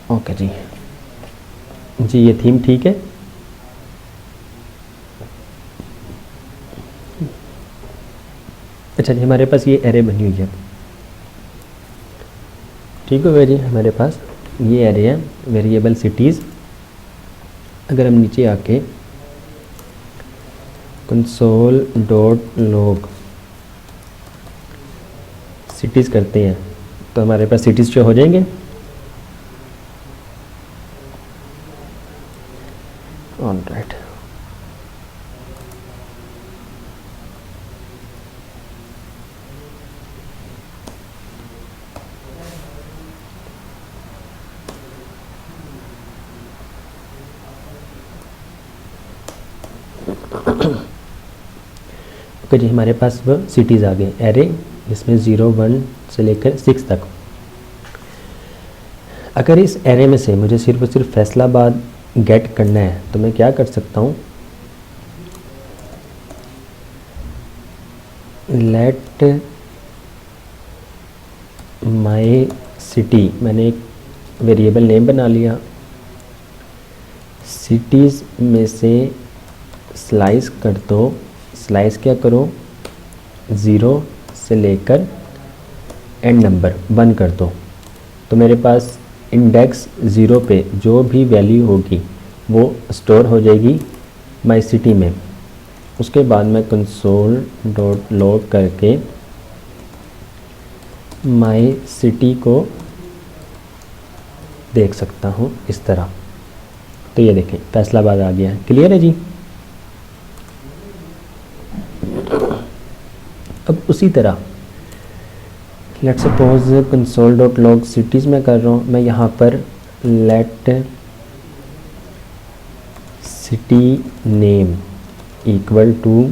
Okay जी जी, ये theme ठीक है। अच्छा जी, हमारे पास ये एरे बनी हुई है, ठीक हो गया जी। हमारे पास ये एरे है वेरिएबल सिटीज़। अगर हम नीचे आके कंसोल डॉट लॉग सिटीज़ करते हैं तो हमारे पास सिटीज़ शो हो जाएंगे। ऑल राइट, ओके जी। हमारे पास वो सिटीज़ आ गए एरे, जिसमें 0 1 से लेकर 6 तक। अगर इस एरे में से मुझे सिर्फ और सिर्फ फैसलाबाद गेट करना है तो मैं क्या कर सकता हूँ, लेट माई सिटी, मैंने एक वेरिएबल नेम बना लिया। सिटीज़ में से स्लाइस कर दो, स्लाइस क्या करो, 0 से लेकर एंड नंबर 1 कर दो। तो मेरे पास इंडेक्स 0 पे जो भी वैल्यू होगी वो स्टोर हो जाएगी माई सिटी में। उसके बाद मैं कंसोल डॉट लॉग करके माई सिटी को देख सकता हूँ इस तरह। तो ये देखें फैसलाबाद आ गया है। क्लियर है जी। अब उसी तरह let suppose console dot log cities में कर रहा हूँ, मैं यहाँ पर let city name equal to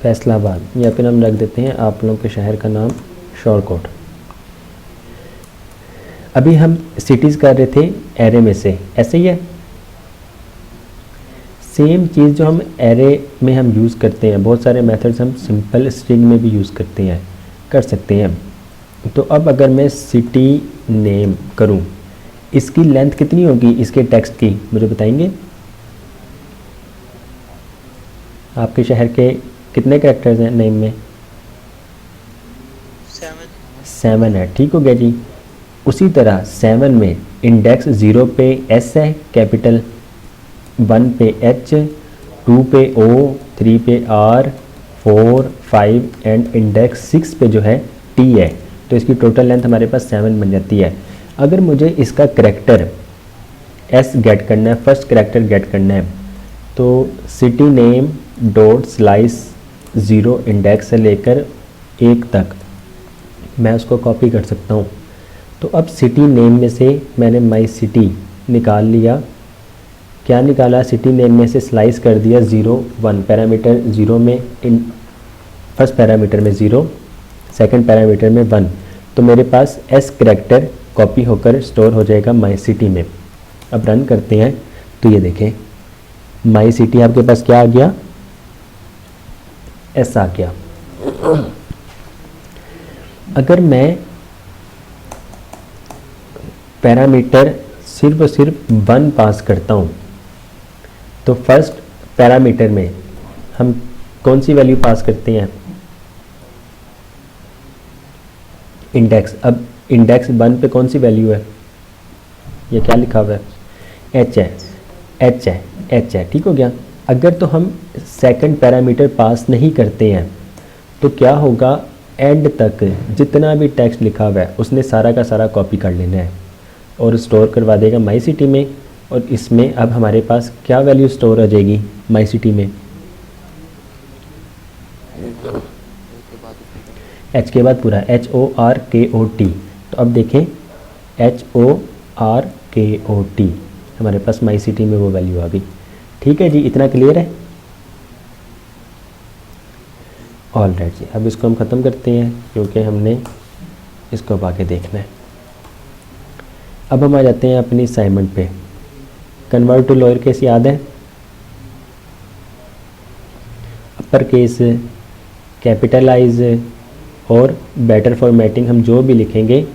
Faisalabad, या फिर हम रख देते हैं आप लोगों के शहर का नाम शॉर्टकोट। अभी हम सिटीज़ कर रहे थे एरे में से, ऐसे ही है। सेम चीज़ जो हम एरे में हम यूज़ करते हैं, बहुत सारे मेथड्स हम सिंपल स्ट्रिंग में भी यूज़ करते हैं, कर सकते हैं। तो अब अगर मैं सिटी नेम करूं, इसकी लेंथ कितनी होगी इसके टेक्स्ट की, मुझे बताएंगे? आपके शहर के कितने कैरेक्टर्स हैं नेम में? 7 है, ठीक हो गया जी। उसी तरह 7 में इंडेक्स 0 पे एस है कैपिटल, 1 पे एच, 2 पे ओ, 3 पे आर, 4 5 एंड इंडेक्स 6 पे जो है टी है। तो इसकी टोटल लेंथ हमारे पास 7 बन जाती है। अगर मुझे इसका करैक्टर एस गेट करना है, फर्स्ट करैक्टर गेट करना है, तो city name dot slice 0 index से लेकर 1 तक मैं उसको कॉपी कर सकता हूँ। तो अब सिटी नेम में से मैंने माई सिटी निकाल लिया। क्या निकाला? सिटी नेम में से स्लाइस कर दिया 0 1, पैरामीटर 0 में फर्स्ट पैरामीटर में 0, सेकंड पैरामीटर में 1। तो मेरे पास एस करैक्टर कॉपी होकर स्टोर हो जाएगा माई सिटी में। अब रन करते हैं तो ये देखें माई सिटी आपके पास क्या आ गया? एस आ गया। अगर मैं पैरामीटर सिर्फ और सिर्फ 1 पास करता हूँ तो फर्स्ट पैरामीटर में हम कौन सी वैल्यू पास करते हैं? इंडेक्स। अब इंडेक्स 1 पे कौन सी वैल्यू है? ये क्या लिखा हुआ है? एच है, एच है, एच है, ठीक हो गया। अगर तो हम सेकंड पैरामीटर पास नहीं करते हैं तो क्या होगा? एंड तक जितना भी टेक्स्ट लिखा हुआ है उसने सारा का सारा कॉपी कर लेना है और स्टोर करवा देगा माई सिटी में। और इसमें अब हमारे पास क्या वैल्यू स्टोर हो जाएगी माई सिटी में? एच के बाद पूरा HORKOT। तो अब देखें HORKOT हमारे पास माई सिटी में वो वैल्यू आ गई। ठीक है जी, इतना क्लियर है? ऑल राइट जी, अब इसको हम ख़त्म करते हैं क्योंकि हमने इसको अब आगे देखना है। अब हम आ जाते हैं अपनी असाइनमेंट पे। कन्वर्ट टू लोअर केस याद है? अपर केस, कैपिटलाइज और बेटर फॉर्मेटिंग हम जो भी लिखेंगे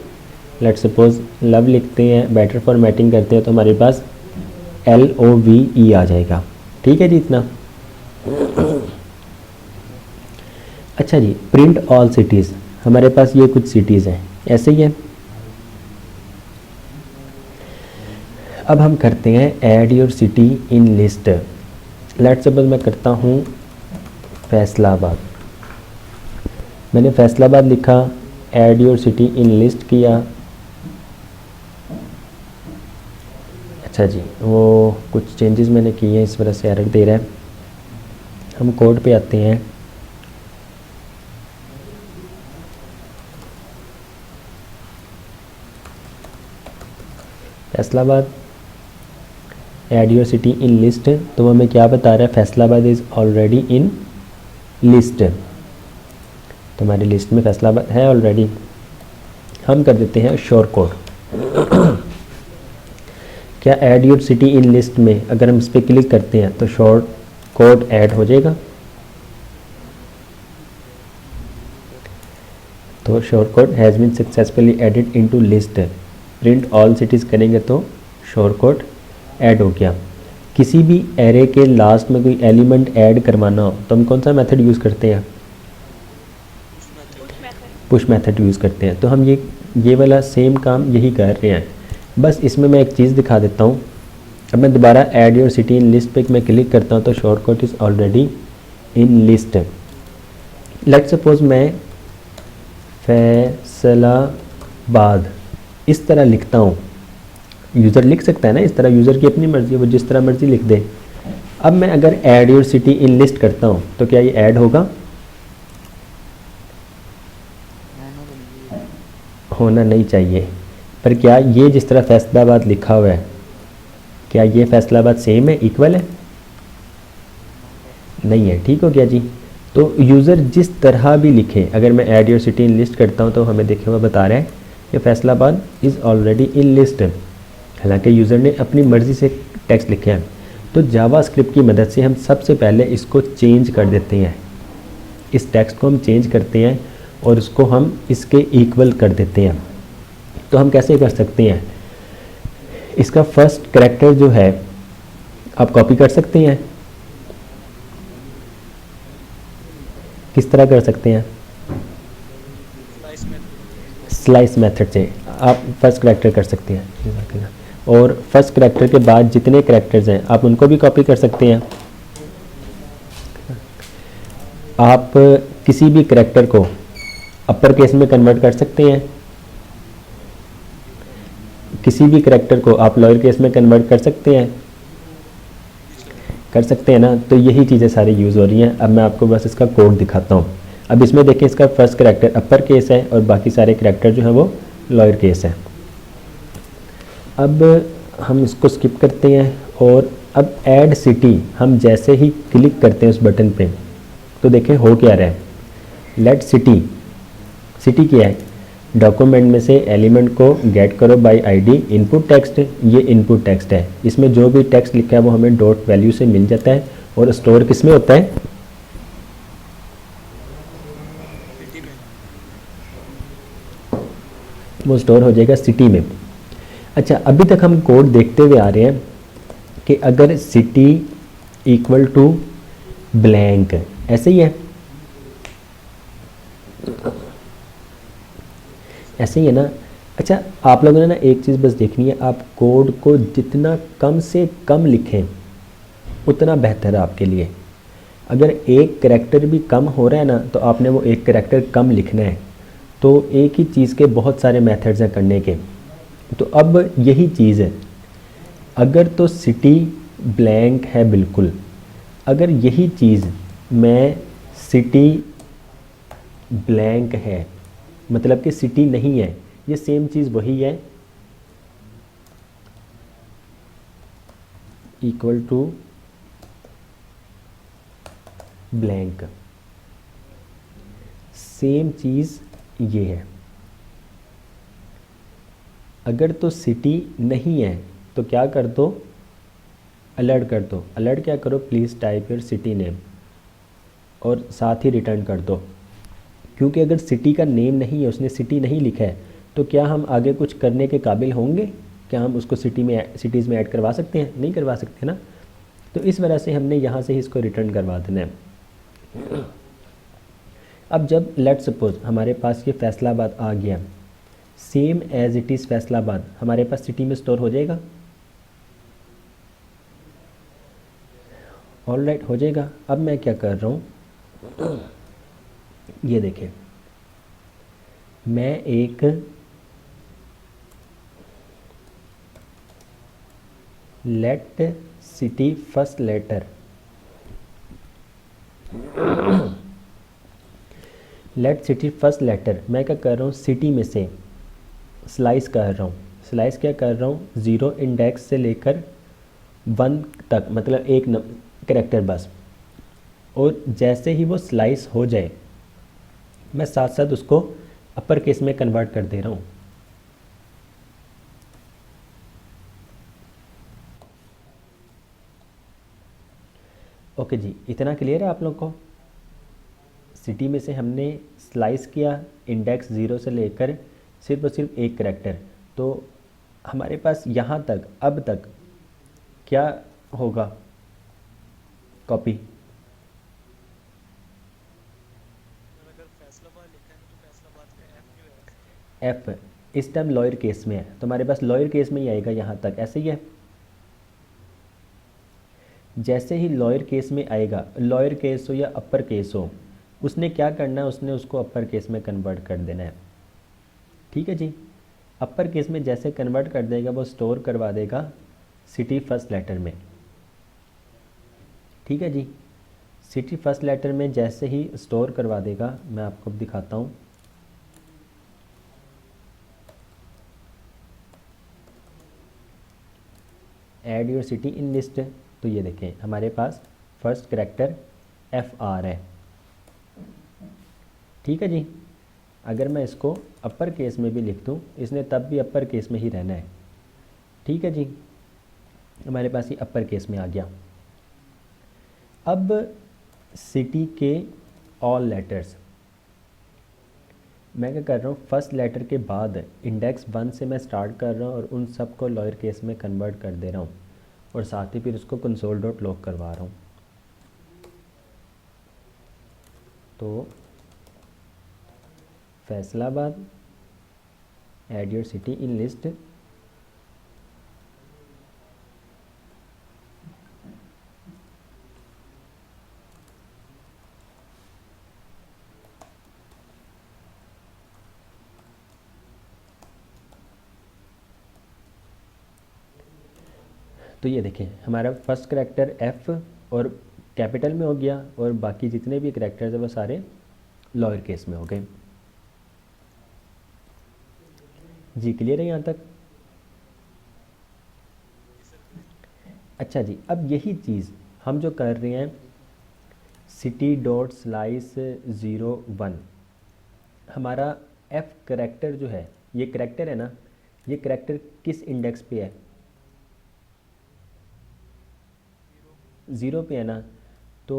लेट्स सपोज लव लिखते हैं, बेटर फॉर्मेटिंग करते हैं तो हमारे पास LOVE आ जाएगा। ठीक है जी इतना। अच्छा जी, प्रिंट ऑल सिटीज़, हमारे पास ये कुछ सिटीज़ हैं, ऐसे ही है। अब हम करते हैं add your city in list. Let's suppose मैं करता हूँ फैसलाबाद, मैंने फैसलाबाद लिखा, add your city in list किया। अच्छा जी, वो कुछ चेंजेस मैंने किए हैं इस वजह से एरर दे रहा है। हम कोड पे आते हैं। Faisalabad, add your city in list, तो हमें क्या बता रहा है, Faisalabad is already in list, तो हमारी लिस्ट में फैसलाबाद है ऑलरेडी। हम कर देते हैं शोर कोड। क्या add your city in list में अगर हम इस पर क्लिक करते हैं तो शोर कोड ऐड हो जाएगा, तो Shorkot has been successfully added into list. Print all cities करेंगे तो शोर कोड ऐड हो गया। किसी भी एरे के लास्ट में कोई एलिमेंट ऐड करवाना हो तो हम कौन सा मेथड यूज़ करते हैं, पुश मेथड यूज़ करते हैं। तो हम ये वाला सेम काम यही कर रहे हैं, बस इसमें मैं एक चीज़ दिखा देता हूँ। अब मैं दोबारा add your city in list पे मैं क्लिक करता हूँ तो short code is already in list. Let's suppose मैं फैसलाबाद इस तरह लिखता हूँ, यूज़र लिख सकता है ना इस तरह, यूज़र की अपनी मर्ज़ी, वो जिस तरह मर्ज़ी लिख दे। अब मैं अगर add your city in list करता हूँ तो क्या ये ऐड होगा, होना नहीं चाहिए। पर क्या ये जिस तरह फैसलाबाद लिखा हुआ है, क्या ये फैसलाबाद सेम है, इक्वल है, नहीं है। ठीक हो गया जी। तो यूज़र जिस तरह भी लिखे, अगर मैं add your city in list करता हूँ तो हमें देखे हुआ बता रहा है कि Faisalabad is already in list, हालांकि यूज़र ने अपनी मर्ज़ी से टेक्स्ट लिखे हैं। तो जावास्क्रिप्ट की मदद से हम सबसे पहले इसको चेंज कर देते हैं, इस टेक्स्ट को हम चेंज करते हैं और इसको हम इसके इक्वल कर देते हैं। तो हम कैसे कर सकते हैं, इसका फर्स्ट करैक्टर जो है आप कॉपी कर सकते हैं। किस तरह कर सकते हैं, स्लाइस मेथड से आप फर्स्ट करैक्टर कर सकते हैं, और फर्स्ट करैक्टर के बाद जितने करैक्टर्स हैं आप उनको भी कॉपी कर सकते हैं। आप किसी भी करैक्टर को अपर केस में कन्वर्ट कर सकते हैं, किसी भी करैक्टर को आप लोअर केस में कन्वर्ट कर सकते हैं ना। तो यही चीज़ें सारी यूज़ हो रही हैं। अब मैं आपको बस इसका कोड दिखाता हूँ। अब इसमें देखें, इसका फर्स्ट करैक्टर अपर केस है और बाकी सारे करैक्टर जो हैं वो लोअर केस है। अब हम इसको स्किप करते हैं और अब ऐड सिटी हम जैसे ही क्लिक करते हैं उस बटन पे तो देखें हो क्या रहा है। लेट सिटी, सिटी क्या है, डॉक्यूमेंट में से एलिमेंट को गेट करो बाय आईडी इनपुट टेक्स्ट, ये इनपुट टेक्स्ट है। इसमें जो भी टेक्स्ट लिखा है वो हमें डॉट वैल्यू से मिल जाता है और स्टोर किस में होता है, वो स्टोर हो जाएगा सिटी में। अच्छा, अभी तक हम कोड देखते हुए आ रहे हैं कि अगर सिटी इक्वल टू ब्लैंक, ऐसे ही है, ऐसे ही है ना। अच्छा, आप लोगों ने ना एक चीज़ बस देखनी है, आप कोड को जितना कम से कम लिखें उतना बेहतर है आपके लिए। अगर एक करैक्टर भी कम हो रहा है ना तो आपने वो एक करैक्टर कम लिखना है। तो एक ही चीज़ के बहुत सारे मेथड्स हैं करने के। तो अब यही चीज़ है, अगर तो सिटी ब्लैंक है बिल्कुल, अगर यही चीज़ मैं सिटी ब्लैंक है मतलब कि सिटी नहीं है, ये सेम चीज़ वही है, इक्वल टू ब्लैंक, सेम चीज़ ये है। अगर तो सिटी नहीं है तो क्या कर दो, अलर्ट कर दो। अलर्ट क्या करो, please type your city name और साथ ही रिटर्न कर दो। क्योंकि अगर सिटी का नेम नहीं है, उसने सिटी नहीं लिखा है, तो क्या हम आगे कुछ करने के काबिल होंगे? क्या हम उसको सिटीज़ में ऐड करवा सकते हैं? नहीं करवा सकते ना। तो इस वजह से हमने यहाँ से ही इसको रिटर्न करवा देना है। अब जब लेट सपोज हमारे पास ये फैसलाबाद आ गया, same as it is Faisalabad हमारे पास सिटी में स्टोर हो जाएगा। ऑल राइट, हो जाएगा। अब मैं क्या कर रहा हूँ, ये देखें, मैं एक let city first letter, let city first letter, मैं क्या कर रहा हूँ, सिटी में से स्लाइस कर रहा हूँ। स्लाइस क्या कर रहा हूँ, 0 इंडेक्स से लेकर 1 तक, मतलब एक करेक्टर बस। और जैसे ही वो स्लाइस हो जाए मैं साथ साथ उसको अपर केस में कन्वर्ट कर दे रहा हूँ। ओके जी, इतना क्लियर है आप लोग को? सिटी में से हमने स्लाइस किया इंडेक्स 0 से लेकर सिर्फ और सिर्फ एक करेक्टर। तो हमारे पास यहाँ तक अब तक क्या होगा, कॉपी एफ इस टाइम लॉयर केस में है, तो हमारे पास लॉयर केस में ही आएगा यहाँ तक, ऐसे ही है। जैसे ही लॉयर केस में आएगा, लॉयर केस हो या अपर केस हो, उसने क्या करना है, उसने उसको अपर केस में कन्वर्ट कर देना है। ठीक है जी। अपर केस में जैसे कन्वर्ट कर देगा वो स्टोर करवा देगा सिटी फर्स्ट लेटर में। ठीक है जी। सिटी फर्स्ट लेटर में जैसे ही स्टोर करवा देगा, मैं आपको दिखाता हूँ। Add your city in list, तो ये देखें हमारे पास फर्स्ट करेक्टर एफ आर है। ठीक है जी। अगर मैं इसको अपर केस में भी लिख दूँ, इसने तब भी अपर केस में ही रहना है। ठीक है जी, हमारे पास ये अपर केस में आ गया। अब सिटी के ऑल लेटर्स, मैं क्या कर रहा हूँ, फर्स्ट लेटर के बाद इंडेक्स 1 से मैं स्टार्ट कर रहा हूँ और उन सब को लॉयर केस में कन्वर्ट कर दे रहा हूँ और साथ ही फिर उसको कंसोल डॉट लॉग करवा रहा हूँ। तो Faisalabad, add your city in list, तो ये देखें हमारा फर्स्ट करेक्टर एफ और कैपिटल में हो गया और बाकी जितने भी करेक्टर्स हैं वो सारे लॉयर केस में हो गए। जी क्लियर है यहाँ तक? अच्छा जी, अब यही चीज़ हम जो कर रहे हैं, सिटी डॉट स्लाइस 01, हमारा एफ करेक्टर जो है, ये करेक्टर है ना, ये करेक्टर किस इंडेक्स पे है? 0 पे है ना। तो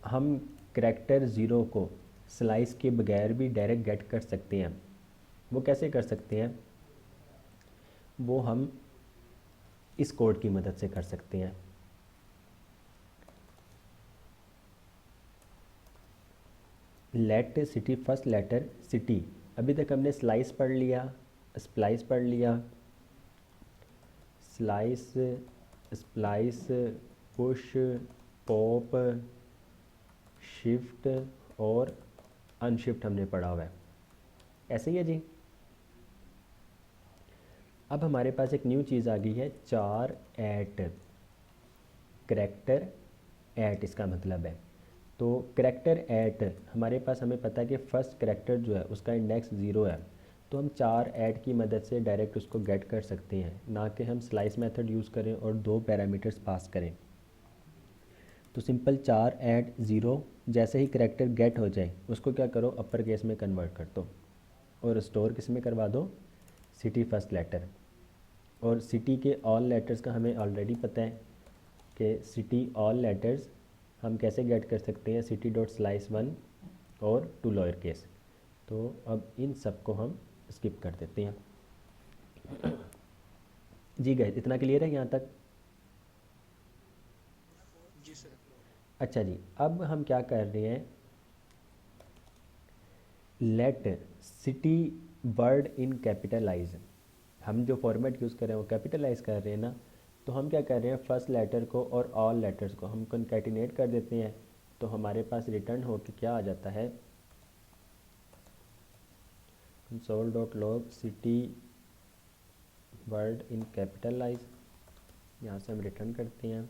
हम करेक्टर 0 को स्लाइस के बगैर भी डायरेक्ट गेट कर सकते हैं। वो कैसे कर सकते हैं? वो हम इस कोड की मदद से कर सकते हैं। Let city first letter city, अभी तक हमने स्लाइस पढ़ लिया, स्प्लाइस पढ़ लिया, slice, splice, push, pop, shift और अनशिफ्ट हमने पढ़ा हुआ है, ऐसे ही है जी। अब हमारे पास एक न्यू चीज़ आ गई है, 4 ऐट, करेक्टर ऐट इसका मतलब है। तो करेक्टर ऐट हमारे पास, हमें पता है कि फर्स्ट करेक्टर जो है उसका इंडेक्स 0 है, तो हम 4 ऐट की मदद से डायरेक्ट उसको गेट कर सकते हैं, ना कि हम स्लाइस मेथड यूज़ करें और 2 पैरामीटर्स पास करें। तो सिंपल 4 ऐट 0, जैसे ही करेक्टर गेट हो जाए उसको क्या करो, अपर केस में कन्वर्ट कर दो और स्टोर किस में करवा दो, सिटी फर्स्ट लेटर। और सिटी के ऑल लेटर्स का हमें ऑलरेडी पता है कि सिटी ऑल लेटर्स हम कैसे गेट कर सकते हैं, सिटी डॉट स्लाइस 1 और टू लॉयर केस। तो अब इन सब को हम स्किप कर देते हैं। जी गए, इतना क्लियर है यहाँ तक? जी सर। अच्छा जी, अब हम क्या कर रहे हैं, let city word in capitalize. हम जो फॉर्मेट यूज़ कर रहे हैं वो कैपिटलाइज कर रहे हैं ना, तो हम क्या कर रहे हैं, फर्स्ट लेटर को और ऑल लेटर्स को हम कॉन्कैटिनेट कर देते हैं, तो हमारे पास रिटर्न हो के क्या आ जाता है, console.log city word in capitalise. यहाँ से हम रिटर्न करते हैं,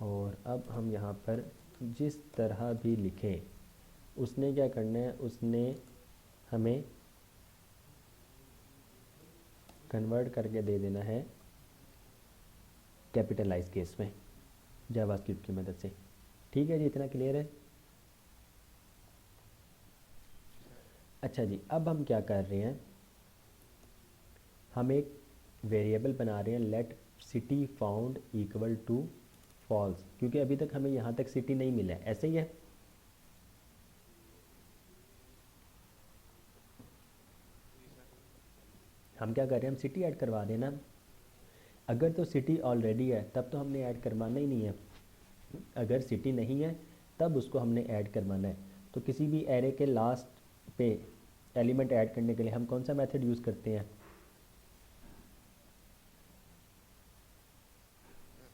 और अब हम यहाँ पर जिस तरह भी लिखें, उसने क्या करना है, उसने हमें कन्वर्ट करके दे देना है कैपिटलाइज केस में जावास्क्रिप्ट की मदद से। ठीक है जी, इतना क्लियर है? जी सर। अच्छा जी, अब हम क्या कर रहे हैं, हम एक वेरिएबल बना रहे हैं, let city found equal to false, क्योंकि अभी तक हमें यहाँ तक सिटी नहीं मिला है, ऐसे ही है। जी सर। हम क्या कर रहे हैं, हम सिटी ऐड करवा रहे हैं ना। अगर तो सिटी ऑलरेडी है तब तो हमने ऐड करवाना ही नहीं है, अगर सिटी नहीं है तब उसको हमने ऐड करवाना है। तो किसी भी एरे के लास्ट पे एलिमेंट ऐड करने के लिए हम कौन सा मेथड यूज़ करते हैं, सर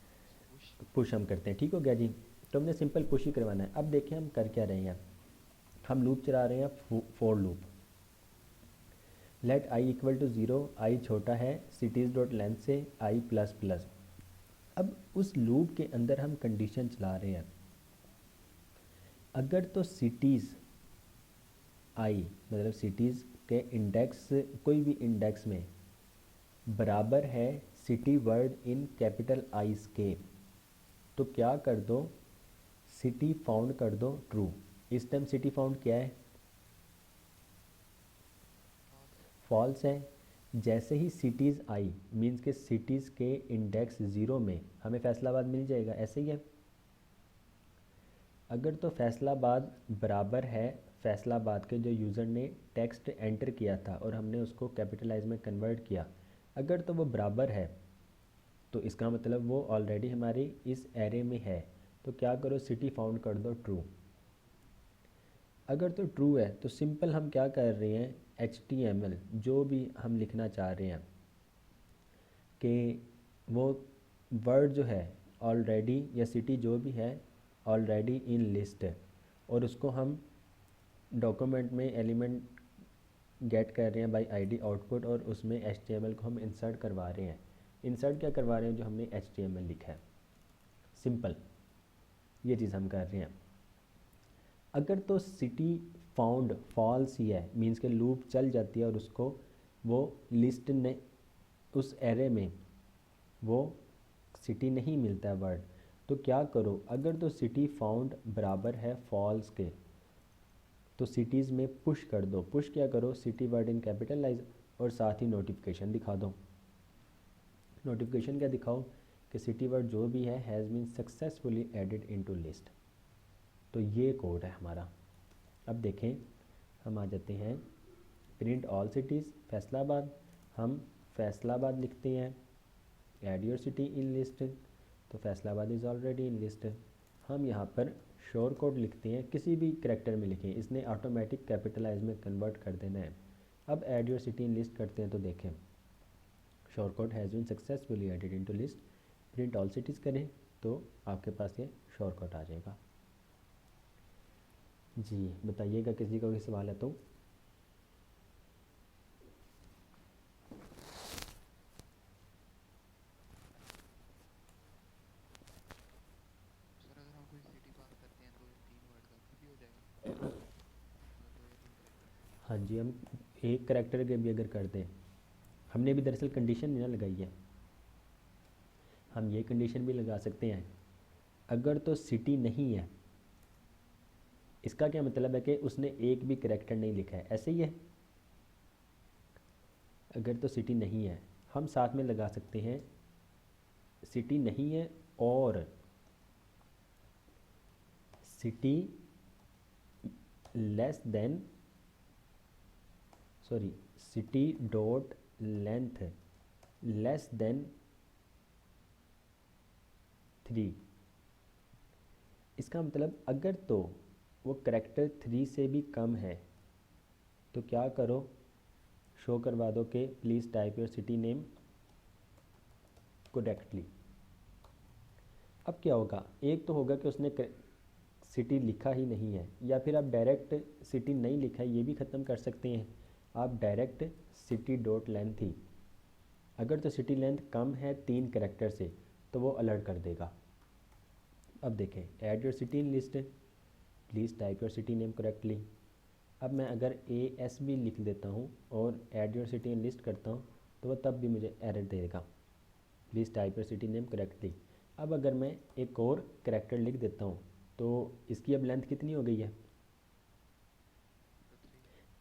पुश। पुश हम करते हैं। ठीक हो गया जी, तो हमने सिंपल पुश ही करवाना है। अब देखिए हम कर क्या रहे हैं, हम लूप चला रहे हैं, for loop. Let I equal to 0, I छोटा है सिटीज़ डॉट लेंथ से आई प्लस प्लस। अब उस लूप के अंदर हम कंडीशन चला रहे हैं, अगर तो सिटीज़ आई मतलब सिटीज़ के इंडेक्स, कोई भी इंडेक्स में बराबर है city word in capital eyes के, तो क्या कर दो, सिटी फाउंड कर दो ट्रू। इस टाइम सिटी फाउंड क्या है, फॉल्स। फॉल्स है। जैसे ही सिटीज़ आई मीन्स के सिटीज़ के इंडेक्स 0 में हमें फैसलाबाद मिल जाएगा, ऐसे ही है। अगर तो फैसलाबाद बराबर है फैसलाबाद के जो यूज़र ने टेक्स्ट एंटर किया था और हमने उसको कैपिटलाइज में कन्वर्ट किया, अगर तो वो बराबर है तो इसका मतलब वो ऑलरेडी हमारी इस एरे में है, तो क्या करो, सिटी फाउंड कर दो ट्रू। अगर तो ट्रू है तो सिंपल हम क्या कर रहे हैं, HTML जो भी हम लिखना चाह रहे हैं कि वो वर्ड जो है ऑलरेडी, या सिटी जो भी है ऑलरेडी इन लिस्ट है, और उसको हम डॉक्यूमेंट में एलिमेंट गेट कर रहे हैं बाय आईडी आउटपुट, और उसमें HTML को हम इंसर्ट करवा रहे हैं। इंसर्ट क्या करवा रहे हैं, जो हमने HTML लिखा है, सिंपल ये चीज़ हम कर रहे हैं। अगर तो सिटी फाउंड फॉल्स ही है मीन्स के लूप चल जाती है और उसको वो लिस्ट ने उस एरे में वो सिटी नहीं मिलता है वर्ड, तो क्या करो, अगर तो सिटी फाउंड बराबर है फॉल्स के, तो सिटीज़ में पुश कर दो। पुश क्या करो, सिटी वर्ड इन कैपिटलाइज, और साथ ही नोटिफिकेशन दिखा दो। नोटिफिकेशन क्या दिखाओ कि सिटी वर्ड जो भी है has been successfully added into list. तो ये कोड है हमारा। अब देखें, हम आ जाते हैं प्रिंट ऑल सिटीज़ फैसलाबाद, हम फैसलाबाद लिखते हैं, add your city in list, तो Faisalabad is already in list. हम यहाँ पर शोर कोड लिखते हैं, किसी भी करेक्टर में लिखें, इसने ऑटोमेटिक कैपिटलाइज में कन्वर्ट कर देना है। अब add your city in list करते हैं, तो देखें Shorkot has been successfully added into list. Print all cities करें तो आपके पास ये शोर कोड आ जाएगा। जी बताइएगा, किसी का कोई सवाल है तो। सर अगर हम कोई सिटी पास करते हैं तो 3 वर्ड का फिर भी हो जाएगा, मतलब 2 या 3 करेक्टर का। हाँ जी, हम एक करेक्टर के भी अगर कर दें, हमने भी दरअसल कंडीशन नहीं ना लगाई है, हम ये कंडीशन भी लगा सकते हैं, अगर तो सिटी नहीं है, इसका क्या मतलब है कि उसने एक भी करेक्टर नहीं लिखा है, ऐसे ही है। अगर तो सिटी नहीं है हम साथ में लगा सकते हैं सिटी नहीं है और city less than, sorry city dot length less than 3, इसका मतलब अगर तो वो करैक्टर 3 से भी कम है तो क्या करो, शो करवा दो कि please type your city name correctly. अब क्या होगा, एक तो होगा कि उसने सिटी लिखा ही नहीं है, या फिर आप डायरेक्ट सिटी नहीं लिखा है ये भी ख़त्म कर सकते हैं, आप डायरेक्ट सिटी डॉट लेंथ ही, अगर तो सिटी लेंथ कम है 3 करैक्टर से तो वो अलर्ट कर देगा। अब देखें, add your city in list, please type your city name correctly. अब मैं अगर ASB लिख देता हूँ और add your city in list करता हूँ तो वह तब भी मुझे एरर देगा, please type your city name correctly. अब अगर मैं एक और करैक्टर लिख देता हूँ तो इसकी अब लेंथ कितनी हो गई है,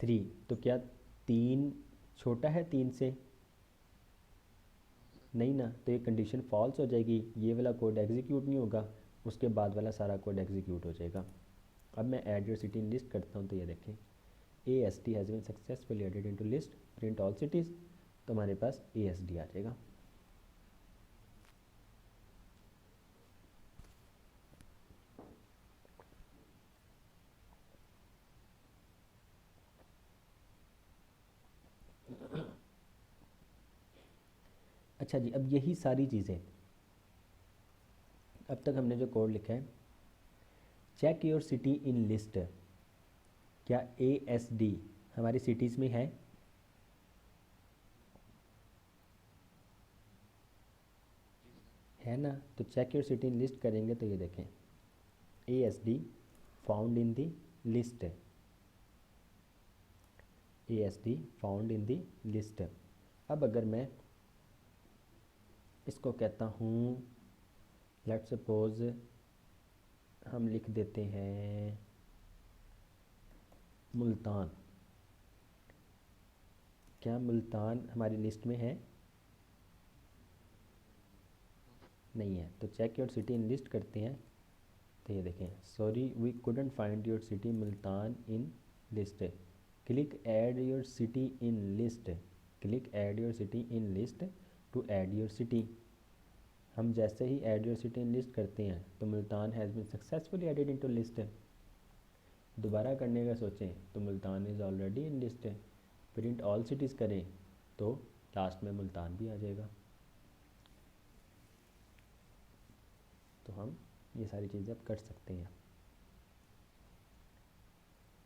तो 3। 3। तो क्या 3 छोटा है 3 से, नो सर। नहीं ना, तो ये कंडीशन फॉल्स हो जाएगी, ये वाला कोड एग्जीक्यूट नहीं होगा, उसके बाद वाला सारा कोड एग्जीक्यूट हो जाएगा। अब मैं add your city in list करता हूँ तो ये देखें ASD has been successfully added into list, print all cities, तो हमारे पास ASD आ जाएगा। अच्छा जी, अब यही सारी चीज़ें, अब तक हमने जो कोड लिखा है, check your city in list, क्या ASD हमारी सिटीज़ में है, जी सर। है ना, तो check your city in list करेंगे तो ये देखें ASD found in the list, ASD found in the list. अब अगर मैं इसको कहता हूँ, लेट्स सपोज हम लिख देते हैं मुल्तान, क्या मुल्तान हमारी लिस्ट में है, नो सर। नहीं है, तो check your city in list करते हैं तो ये देखें sorry we couldn't find your city Multan in list, click add your city in list, click add your city in list to add your city. हम जैसे ही add your city in list करते हैं तो Multan has been successfully added into list, दोबारा करने का सोचें तो Multan is already in list, print all cities करें तो लास्ट में मुल्तान भी आ जाएगा। तो हम ये सारी चीज़ें अब कर सकते हैं।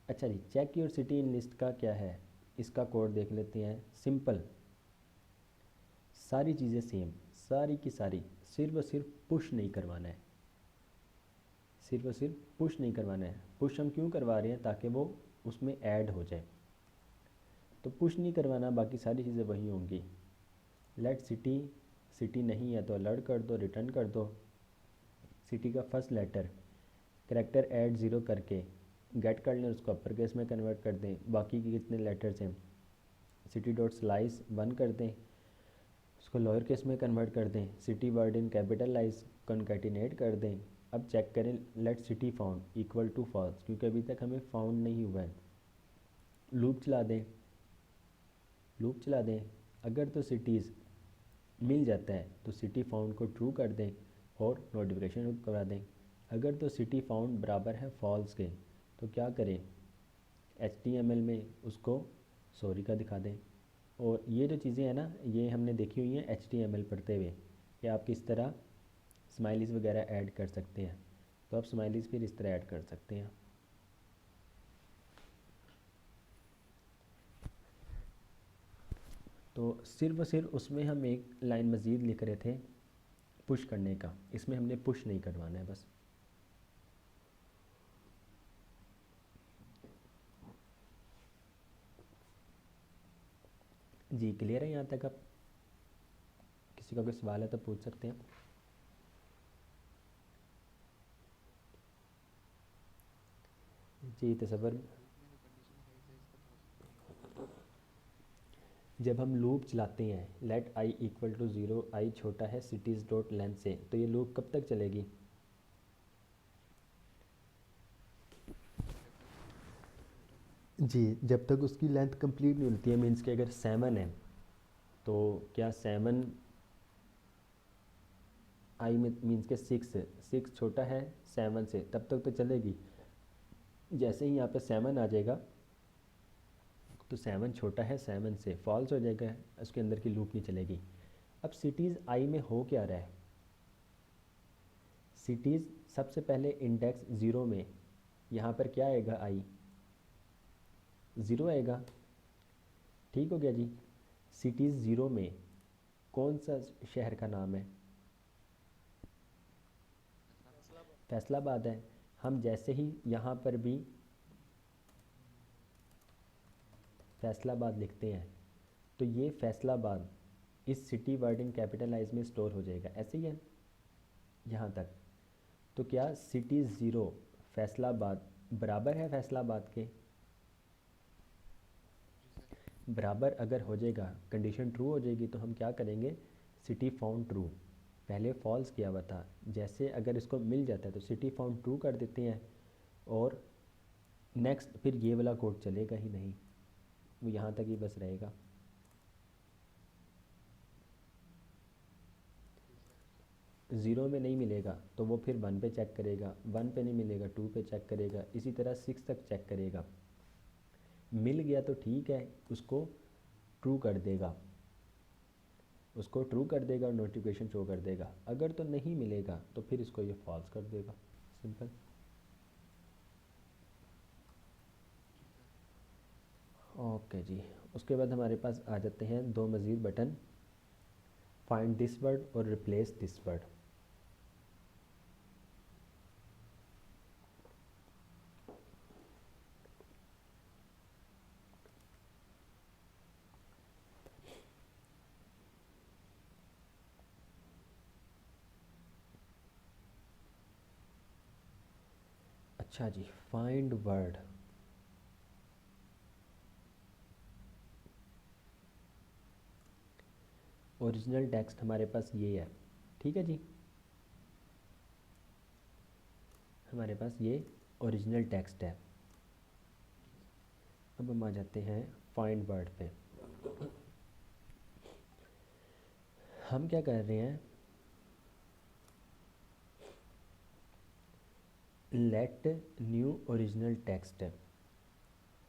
अच्छा जी, check your city in list का क्या है, इसका कोड देख लेते हैं, सिंपल, सारी चीज़ें सेम, सारी की सारी, सिर्फ और सिर्फ पुश नहीं करवाना है, सिर्फ और सिर्फ पुश नहीं करवाना है। पुश हम क्यों करवा रहे हैं, ताकि वो उसमें ऐड हो जाए, तो पुश नहीं करवाना, बाकी सारी चीज़ें वही होंगी। लेट सिटी, सिटी नहीं है तो अलर्ट कर दो, रिटर्न कर दो, सिटी का फर्स्ट लेटर करैक्टर ऐड 0 करके गेट कर लें, उसको अपर केस में कन्वर्ट कर दें, बाकी के कितने लेटर्स हैं सिटी डॉट स्लाइस 1 कर दें, उसको लोअर केस में कन्वर्ट कर दें, city word in capitalize concatenate कर दें। अब चेक करें, let city found equal to false, क्योंकि अभी तक हमें फाउंड नहीं हुआ है, लूप चला दें, लूप चला दें, अगर तो सिटीज़ मिल जाता है तो सिटी फाउंड को ट्रू कर दें और नोटिफिकेशन करवा दें, अगर तो सिटी फाउंड बराबर है फॉल्स के तो क्या करें, HTML में उसको सॉरी का दिखा दें। और ये जो चीज़ें हैं ना, ये हमने देखी हुई हैं HTML पढ़ते हुए कि आप किस तरह स्माइलीज़ वगैरह ऐड कर सकते हैं, तो आप स्माइलीज़ फिर इस तरह ऐड कर सकते हैं। तो सिर्फ और सिर्फ उसमें हम एक लाइन मज़ीद लिख रहे थे पुश करने का, इसमें हमने पुश नहीं करवाना है बस। जी क्लियर है यहाँ तक, आप किसी का कोई सवाल है तो पूछ सकते हैं। जी तसव्वुर, लूप में जो कंडीशन है इसे इसका तो नहीं हो रहा है। जब हम लूप चलाते हैं late I equal to 0, I छोटा है सिटीज़ डॉट लेंथ से, तो ये लूप कब तक चलेगी, जब तक सिटी छोटा है। जी, जब तक उसकी लेंथ कंप्लीट नहीं होती है, मीन्स कि अगर 7 है तो क्या 7 आई मीन्स के 6 छोटा है 7 से, तब तक तो चलेगी। जैसे ही यहाँ पे 7 आ जाएगा तो 7 छोटा है 7 से, फॉल्स हो जाएगा, उसके अंदर की लूप नहीं चलेगी। अब सिटीज़ आई में हो क्या रहा है, सिटीज़ सबसे पहले इंडेक्स 0 में, यहाँ पर क्या आएगा, आई 0 आएगा। ठीक हो गया जी। सिटीज़ 0 में कौन सा शहर का नाम है, फैसलाबाद। फैसलाबाद है। हम जैसे ही यहाँ पर भी फैसलाबाद लिखते हैं तो ये फैसलाबाद इस सिटी वर्ड इन कैपिटलाइज में स्टोर हो जाएगा, ऐसे ही है यहाँ तक। तो क्या सिटी 0 फैसलाबाद बराबर है फैसलाबाद के, जी सर। बराबर अगर हो जाएगा, कंडीशन ट्रू हो जाएगी, तो हम क्या करेंगे, सिटी फाउंड ट्रू, पहले फॉल्स किया हुआ था, जैसे अगर इसको मिल जाता है तो सिटी फाउंड ट्रू कर देते हैं, और नेक्स्ट फिर ये वाला कोड चलेगा ही नहीं, वो यहाँ तक ही बस रहेगा। जी सर। 0 में नहीं मिलेगा तो वो फिर 1 पे चेक करेगा, 1 पे नहीं मिलेगा 2 पे चेक करेगा, इसी तरह 6 तक चेक करेगा। मिल गया तो ठीक है, उसको ट्रू कर देगा, उसको ट्रू कर देगा और नोटिफिकेशन शो कर देगा। अगर तो नहीं मिलेगा तो फिर इसको ये फॉल्स कर देगा, सिंपल। जी सर। ओके जी। उसके बाद हमारे पास आ जाते हैं दो मज़ीद बटन, फाइंड दिस वर्ड और रिप्लेस दिस वर्ड। अच्छा जी, फाइंड वर्ड। ओरिजिनल टेक्स्ट हमारे पास ये है, ठीक है जी, हमारे पास ये ओरिजिनल टेक्स्ट है। जी सर। अब हम आ जाते हैं फाइंड वर्ड पे। हम क्या कर रहे हैं, लेट न्यू ओरिजिनल टेक्स्ट,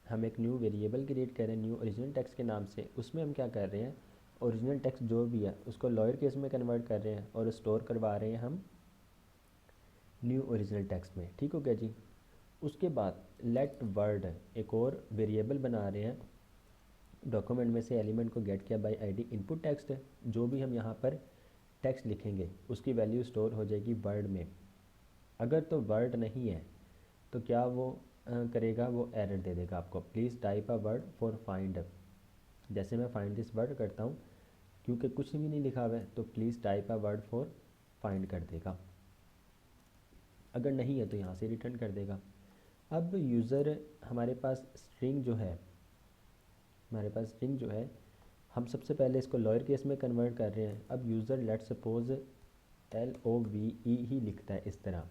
हम एक न्यू वेरिएबल क्रिएट कर रहे हैं न्यू ओरिजिनल टेक्स्ट के नाम से। उसमें हम क्या कर रहे हैं, ओरिजिनल टेक्स्ट जो भी है उसको लोअर केस में कन्वर्ट कर रहे हैं और स्टोर करवा रहे हैं हम न्यू ओरिजिनल टेक्स्ट में। ठीक हो गया जी। उसके बाद लेट वर्ड, एक और वेरिएबल बना रहे हैं, डॉक्यूमेंट में से एलिमेंट को गेट किया बाय आईडी इनपुट टेक्स्ट, जो भी हम यहाँ पर टेक्स्ट लिखेंगे उसकी वैल्यू स्टोर हो जाएगी वर्ड में। अगर तो वर्ड नहीं है तो क्या वो करेगा, वो एरर दे देगा आपको, please type a word for find. जैसे मैं फाइंड दिस वर्ड करता हूँ, क्योंकि कुछ भी नहीं लिखा हुआ है तो please type a word for find कर देगा। अगर नहीं है तो यहाँ से रिटर्न कर देगा। अब यूज़र, हमारे पास स्ट्रिंग जो है, हमारे पास स्ट्रिंग जो है, हम सबसे पहले इसको लोअर केस में कन्वर्ट कर रहे हैं। अब यूज़र लेट सपोज LOVE ही लिखता है इस तरह,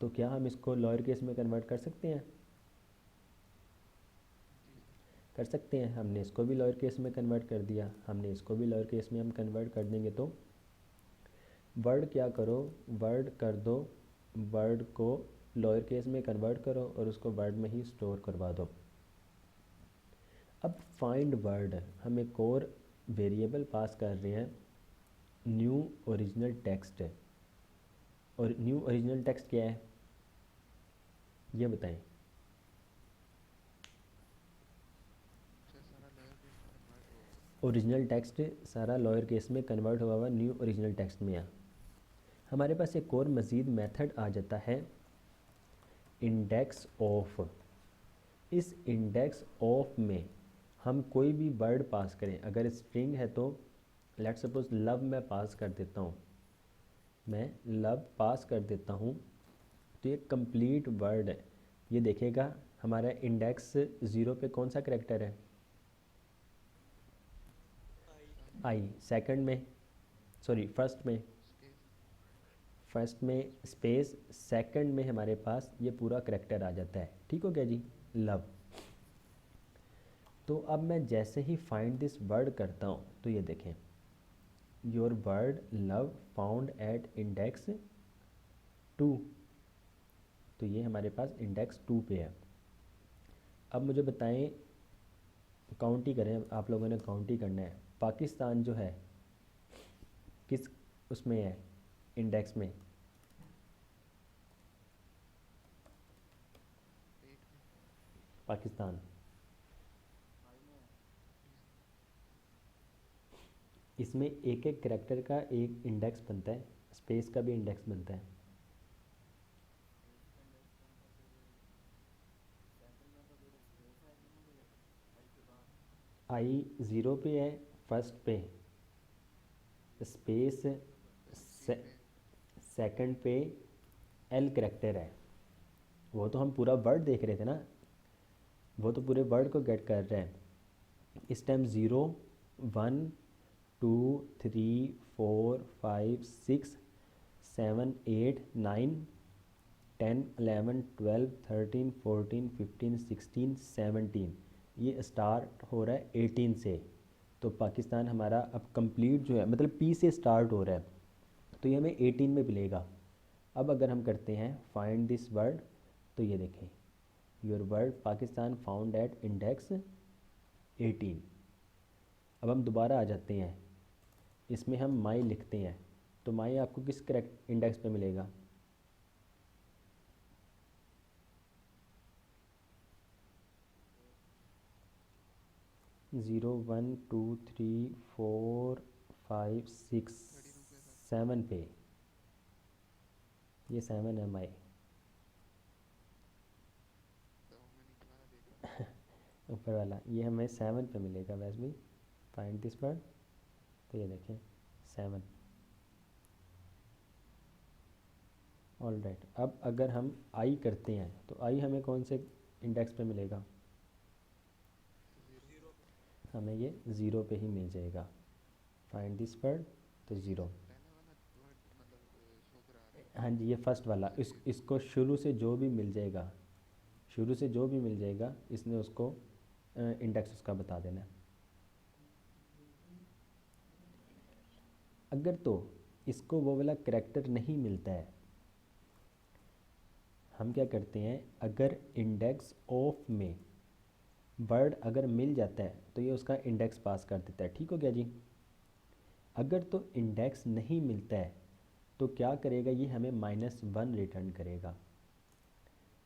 तो क्या हम इसको लोअर केस में कन्वर्ट कर सकते हैं, जी सर। कर सकते हैं। हमने इसको भी लोअर केस में कन्वर्ट कर दिया, हमने इसको भी लोअर केस में हम कन्वर्ट कर देंगे। तो वर्ड क्या करो, वर्ड कर दो, वर्ड को लोअर केस में कन्वर्ट करो और उसको वर्ड में ही स्टोर करवा दो। अब फाइंड वर्ड, हम एक और वेरिएबल पास कर रहे हैं न्यू ओरिजिनल टेक्स्ट। और न्यू ओरिजिनल टेक्स्ट क्या है ये बताएं। सर सारा लोअर केस में कन्वर्ट हुआ हुआ है। ओरिजिनल टेक्स्ट सारा लोअर केस में कन्वर्ट हुआ हुआ न्यू ओरिजिनल टेक्स्ट में है। हमारे पास एक और मज़ीद मेथड आ जाता है इंडेक्स ऑफ। इस इंडेक्स ऑफ में हम कोई भी वर्ड पास करें, अगर स्ट्रिंग है तो लेट सपोज लव मैं पास कर देता हूँ, मैं लव पास कर देता हूँ, तो ये कंप्लीट वर्ड है। ये देखेगा हमारा इंडेक्स 0 पे कौन सा करेक्टर है, आई। आई। सेकंड में, सॉरी फर्स्ट में, स्पेस। फर्स्ट में स्पेस, सेकंड में हमारे पास ये पूरा करैक्टर आ जाता है। ठीक हो गया जी, लव। तो अब मैं जैसे ही फाइंड दिस वर्ड करता हूँ तो ये देखें, your word love found at index 2, तो ये हमारे पास इंडेक्स 2 पे है। अब मुझे बताएं, काउंट ही करें, आप लोगों ने काउंट ही करना है। पाकिस्तान जो है किस उसमें है, इंडेक्स में? 8 में। पाकिस्तान इसमें एक एक करैक्टर का एक इंडेक्स बनता है, स्पेस का भी इंडेक्स बनता है। आई 0 पे है, फर्स्ट पे स्पेस, सी पे। सेकंड पे एल करैक्टर है। वो तो हम पूरा वर्ड देख रहे थे ना, वो तो पूरे वर्ड को गेट कर रहे हैं। इस टाइम 0 1 2 3 4 5 6 7 8 9 10 11 12 13 14 15 16 17, ये स्टार्ट हो रहा है 18 से। तो पाकिस्तान हमारा अब कंप्लीट जो है, मतलब पी से स्टार्ट हो रहा है, तो ये हमें 18 में मिलेगा। अब अगर हम करते हैं फाइंड दिस वर्ड, तो ये देखें, your word Pakistan found at index 18। अब हम दोबारा आ जाते हैं, इसमें हम माई लिखते हैं, तो माई आपको किस करेक्ट इंडेक्स पे मिलेगा? 0 1 2 3 4 5 6 स्टडी रूम के साथ 7 पे, ये 7 है माई, तो मैं नीचे वाला देख रहा हूँ। ऊपर वाला ये हमें 7 पे मिलेगा वैसे भी। फाइंड दिस वर्ड, तो ये देखें 7। ऑल राइट, अब अगर हम आई करते हैं तो आई हमें कौन से इंडेक्स पे मिलेगा? 0। हमें ये 0 पे ही मिल जाएगा। फाइंड दिस वर्ड, तो तो ये 0। पहला वाला वर्ड मतलब शो करा रहा है हाँ जी, ये फर्स्ट वाला, इसको शुरू से जो भी मिल जाएगा, शुरू से जो भी मिल जाएगा इसने उसको इंडेक्स उसका बता देना है। अगर तो इसको वो वाला करैक्टर नहीं मिलता है, हम क्या करते हैं, अगर इंडेक्स ऑफ में वर्ड अगर मिल जाता है तो ये उसका इंडेक्स पास कर देता है। ठीक हो गया जी। अगर तो इंडेक्स नहीं मिलता है तो क्या करेगा, ये हमें -1 रिटर्न करेगा।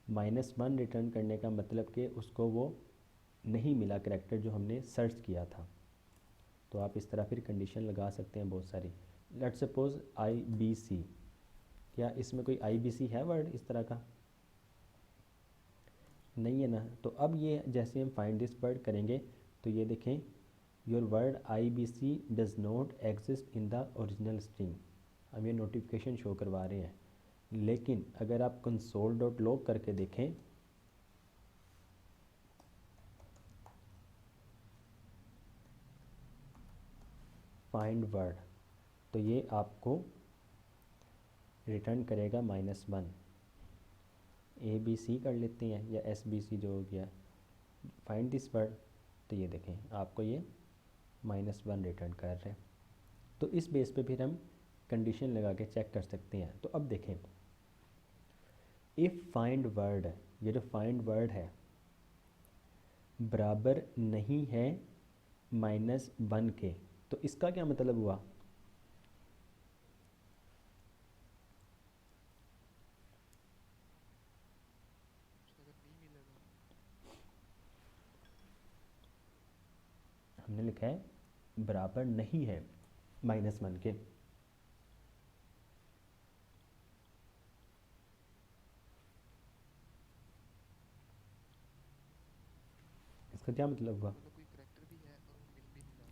-1 रिटर्न करने का मतलब कि उसको वो नहीं मिला करैक्टर जो हमने सर्च किया था। तो आप इस तरह फिर कंडीशन लगा सकते हैं बहुत सारी। लेट्स सपोज IBC, क्या इसमें कोई IBC है वर्ड इस तरह का? नहीं है ना। तो अब ये जैसे हम फाइंड दिस वर्ड करेंगे तो ये देखें, your word IBC does not exist in the original string, हम ये नोटिफिकेशन शो करवा रहे हैं। लेकिन अगर आप console.log करके देखें, फाइंड वर्ड, तो ये आपको रिटर्न करेगा -1। ABC कर लेते हैं या SBC जो हो गया, फाइंड दिस वर्ड, तो ये देखें आपको ये -1 रिटर्न कर रहे हैं। तो इस बेस पे फिर हम कंडीशन लगा के चेक कर सकते हैं। तो अब देखें, इफ़ फाइंड वर्ड, ये जो फाइंड वर्ड है बराबर नहीं है -1 के, तो इसका क्या मतलब हुआ? उसका अगर नहीं मिलेगा हमने लिखा है बराबर नहीं है -1 के, इसका क्या मतलब हुआ? मतलब कोई करैक्टर भी है और वो मिल भी नहीं रहा।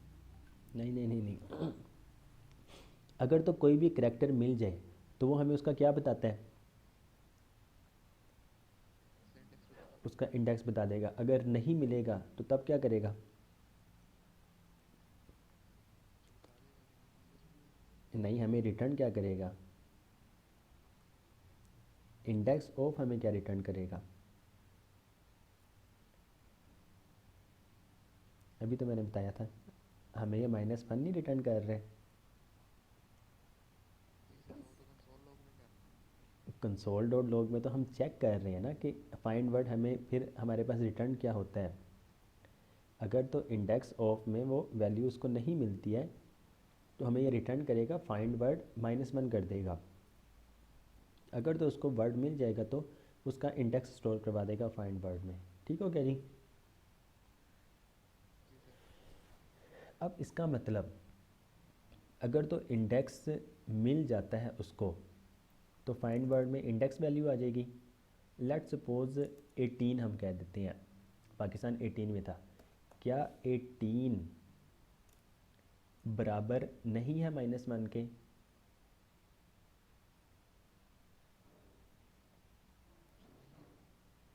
नहीं नहीं नहीं नहीं, अगर तो कोई भी करैक्टर मिल जाए तो वो हमें उसका क्या बताता है? उसका इंडेक्स बता देगा। उसका इंडेक्स बता देगा। अगर नहीं मिलेगा तो तब क्या करेगा? उसको बता देगा कि हाँ माइनस 1 है। नहीं, हमें रिटर्न क्या करेगा? इंडेक्स ऑफ हमें क्या रिटर्न करेगा? अभी तो मैंने बताया था, हमें ये -1 नहीं रिटर्न कर रहे। जी सर, वो तो कंसोल लॉग में कर रहा हूँ। कंसोल डॉट लॉग में तो हम चेक कर रहे हैं ना कि फाइंड वर्ड हमें फिर हमारे पास रिटर्न क्या होता है। अगर तो इंडेक्स ऑफ में वो वैल्यू उसको नहीं मिलती है तो हमें ये रिटर्न करेगा फाइंड वर्ड -1 कर देगा। अगर तो उसको वर्ड मिल जाएगा तो उसका इंडेक्स स्टोर करवा देगा फाइंड वर्ड में। ठीक हो गया जी? जी सर। अब इसका मतलब अगर तो इंडेक्स मिल जाता है उसको तो फाइंड वर्ड में इंडेक्स वैल्यू आ जाएगी। लेट सपोज 18 हम कह देते हैं, पाकिस्तान 18 में था। क्या 18 बराबर नहीं है -1 के? सर नहीं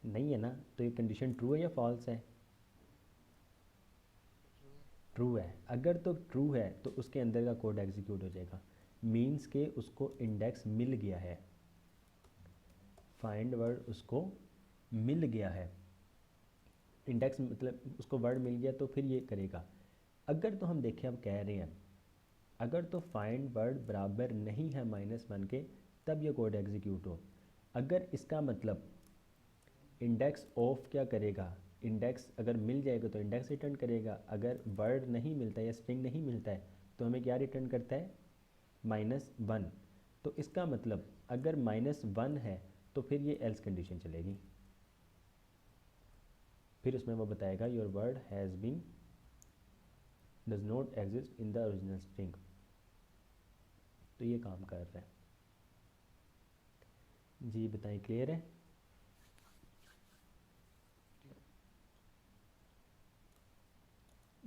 है। नहीं है ना, तो ये कंडीशन ट्रू है या फॉल्स है? सर ट्रू है। ट्रू है। अगर तो ट्रू है तो उसके अंदर का कोड एग्जीक्यूट हो जाएगा, मीन्स के उसको इंडेक्स मिल गया है, फाइंड वर्ड उसको मिल गया है। इंडेक्स मतलब उसको वर्ड मिल गया तो फिर ये करेगा। अगर तो हम देखें, अब कह रहे हैं अगर तो फाइंड वर्ड बराबर नहीं है -1 के तब ये कोड एग्जीक्यूट हो। अगर इसका मतलब इंडेक्स ऑफ क्या करेगा, इंडेक्स अगर मिल जाएगा तो इंडेक्स रिटर्न करेगा, अगर वर्ड नहीं मिलता या स्ट्रिंग नहीं मिलता है तो हमें क्या रिटर्न करता है? -1। तो इसका मतलब अगर -1 है तो फिर ये एल्स कंडीशन चलेगी, फिर उसमें वो बताएगा your word has been does not exist in the original string. तो ये काम कर रहा है जी। बताएं, क्लियर है? जी सर।